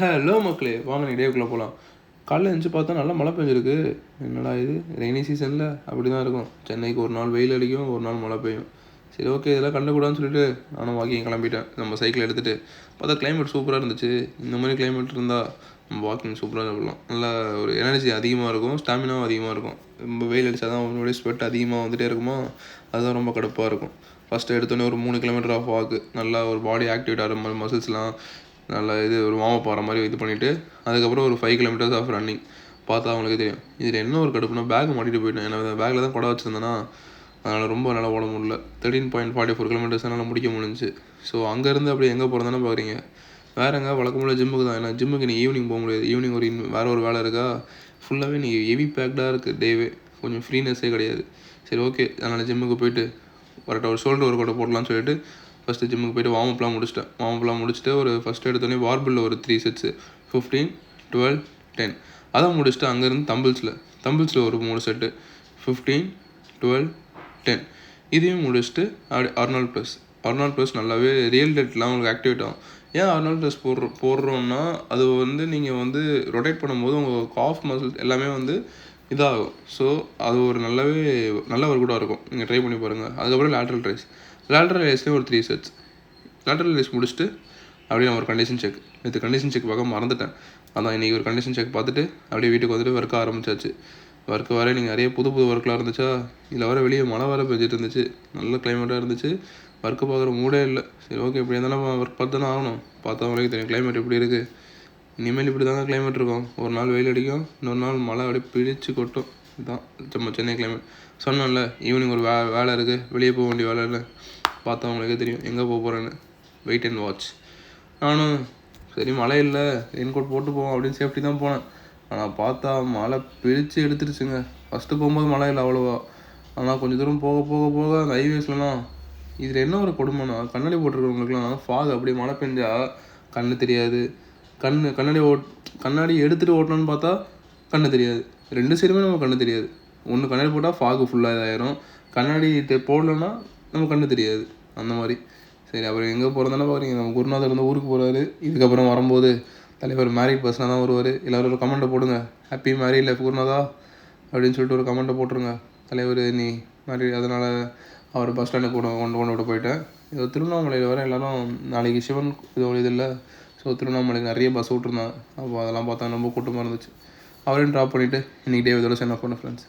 Hello மக்களே, வாங்க நீ டேக்குள்ளே போகலாம். காலைல எழுந்துச்சி பார்த்தா நல்லா மழை பெஞ்சிருக்கு. என்னடா இது, ரெய்னி சீசனில் அப்படி தான் இருக்கும். சென்னைக்கு ஒரு நாள் வெயில் அடிக்கும், ஒரு நாள் மழை பெய்யும். சரி, ஓகே, இதெல்லாம் கண்டுக்கூடாதுன்னு சொல்லிட்டு நானும் வாக்கிங் கிளம்பிட்டேன். நம்ம சைக்கிள் எடுத்துகிட்டு பார்த்தா கிளைமேட் சூப்பராக இருந்துச்சு. இந்த மாதிரி கிளைமேட் இருந்தால் நம்ம வாக்கிங் சூப்பராக போகலாம். நல்லா ஒரு எனர்ஜி அதிகமாக இருக்கும், ஸ்டாமினாவும் அதிகமாக இருக்கும். ரொம்ப வெயில் அடித்தா தான் அவனுடைய ஸ்வெட் அதிகமாக வந்துகிட்டே இருக்குமா, அதுதான் ரொம்ப கடுப்பாக இருக்கும். ஃபஸ்ட்டு எடுத்தோடனே ஒரு 3 கிலோமீட்டர் ஆஃப் வாக்கு, நல்லா ஒரு பாடி ஆக்டிவேட் ஆகிற மாதிரி மசில்ஸ்லாம் நல்லா இது ஒரு வார்ம் அப் ஆகிற மாதிரி இது பண்ணிவிட்டு அதுக்கப்புறம் ஒரு 5 கிலோமீட்டர்ஸ் ஆஃப் ரன்னிங். பார்த்தா அவங்களுக்கு தெரியும். இதில் என்ன ஒரு கடுப்புனா பேக் மாட்டிட்டு போயிட்டேன். ஏன்னா பேக்கில் தான் குடை வச்சுருந்தேன்னா, அதனால் ரொம்ப நல்லா ஓட முடியல. 13.44 கிலோமீட்டர்ஸ் என்னால் முடிக்க முடிஞ்சிச்சு. ஸோ அங்கேருந்து அப்படியே எங்கே போகிறதானே பார்க்குறீங்க, வேறு எங்கே வழக்கம்போல் ஜிம்முக்கு தான். ஏன்னா ஜிம்முக்கு நீ ஈவினிங் போக முடியாது. ஈவினிங் வேறு ஒரு வேலை இருக்கா, ஃபுல்லாகவே நீ ஹெவி பேக்டாக இருக்குது டேவே, கொஞ்சம் ஃப்ரீனஸ்ஸே கிடையாது. சரி, ஓகே, அதனால் ஜிம்முக்கு போயிட்டு கரெக்டாக ஒரு ஷோல்டர் ஒர்க் அவுட் போடலான்னு சொல்லிட்டு ஃபஸ்ட்டு ஜிம்முக்கு போய்ட்டு வார்ம் அப்லாம் முடிச்சுட்டு ஒரு ஃபஸ்ட்டு எடுத்தோடனே வார்பிளில் ஒரு 3 செட்ஸு 15, 12, 10 அதை முடிச்சுட்டு அங்கேருந்து தம்பிள்ஸில் ஒரு 3 செட்டு 15, 12, 10 இதையும் முடிச்சுட்டு அப்படி அர்னால்ட் ப்ளஸ் நல்லாவே ரியல் டெட்லாம் உங்களுக்கு ஆக்டிவேட் ஆகும். ஏன் அர்னால்ட் ப்ளஸ் போடுறோன்னா, அது நீங்கள் ரொட்டேட் பண்ணும்போது உங்கள் காஃப் மசில்ஸ் எல்லாமே இதாகும். ஸோ அது ஒரு நல்ல ஒரு கூட இருக்கும். நீங்கள் ட்ரை பண்ணி பாருங்கள். அதுக்கப்புறம் லேட்ரல் ரேஸ்லேயும் ஒரு 3 செட்ஸ். லேட்ரல் ரேஸ் முடிச்சுட்டு அப்படியே நான் ஒரு கண்டிஷன் செக் பார்க்க மறந்துட்டேன். அதான் இன்றைக்கி ஒரு கண்டிஷன் செக் பார்த்துட்டு அப்படியே வீட்டுக்கு வந்துட்டு ஒர்க் ஆரம்பிச்சாச்சு. ஒர்க்கு வர நீங்கள் நிறைய புது ஒர்க்கெலாம் இருந்துச்சா, இதில் வர வெளியே மழை வர பெஞ்சிட்டு இருந்துச்சு. நல்ல கிளைமேட்டாக இருந்துச்சு. ஒர்க்கு பார்க்குற மூடே இல்லை. சரி, ஓகே, இப்படி இருந்தாலும் ஒர்க் பார்த்து தானே ஆகணும். பார்த்தா அவங்களுக்கு தெரியும் கிளைமேட் எப்படி இருக்குது. இனிமேல் இப்படி தாங்க கிளைமேட் இருக்கும். ஒரு நாள் வெயில் அடிக்கும், இன்னொரு நாள் மழை அப்படியே பிடிச்சி கொட்டும். இதுதான் நம்ம சென்னை கிளைமேட். சொன்னோம்ல, ஈவினிங் ஒரு வேலை இருக்குது, வெளியே போக வேண்டிய வேலை இல்லை. பார்த்தா அவங்களுக்கே தெரியும் எங்கே போக போகிறேன்னு. Wait and watch. நானும் சரி, மழை இல்லை, ரெயின்கோட் போட்டு போவோம் அப்படின்னு சேஃப்டி தான் போனேன். ஆனால் பார்த்தா மழை பிரித்து எடுத்துருச்சுங்க. ஃபஸ்ட்டு போகும்போது மழை இல்லை அவ்வளோவா. ஆனால் கொஞ்சம் தூரம் போக போக போக அந்த ஹைவேஸ்லாம் இதில் என்ன ஒரு கொடுமைனா, கண்ணாடி போட்டிருக்கிறவங்களுக்குலாம் ஃபாக் அப்படியே மழை பெஞ்சால் கண்ணு தெரியாது. கண்ணாடி எடுத்துகிட்டு ஓட்டணும்னு பார்த்தா கண்ணு தெரியாது. 2 சைடுமே நம்ம கண்ணு தெரியாது. ஒன்று கண்ணாடி போட்டால் ஃபாகு ஃபுல்லாக இதாயிரும், கண்ணாடி போடலன்னா நம்ம கண்ணு தெரியாது. அந்த மாதிரி. சரி, அப்புறம் எங்கே போகிறதானே பார்க்குறீங்க, நம்ம குருநாதர் ஊருக்கு போகிறாரு. இதுக்கப்புறம் வரும்போது தலைவர் மேரிட் பர்சனாக தான் வருவார். எல்லோரும் ஒரு கமெண்ட்டை போடுங்க, ஹாப்பி மேரிட் லைஃப் குருநாதா அப்படின்னு சொல்லிட்டு ஒரு கமெண்ட்டை போட்டுருங்க. தலைவர் நீ மேரிட், அதனால் அவர் பஸ் ஸ்டாண்டுக்கு கொண்டு விட போயிட்டேன். இது திருவண்ணாமலையில் வர எல்லோரும் நாளைக்கு சிவன் இது இல்லை. ஸோ திருவண்ணாமலைக்கு நிறைய பஸ் விட்ருந்தாங்க. அப்போ அதெல்லாம் பார்த்தா ரொம்ப கூட்டமாக இருந்துச்சு. அவரையும் ட்ராப் பண்ணிவிட்டு இன்றைக்கி டே இதோட சென்ட் ஆஃப் பண்ண ஃப்ரெண்ட்ஸ்.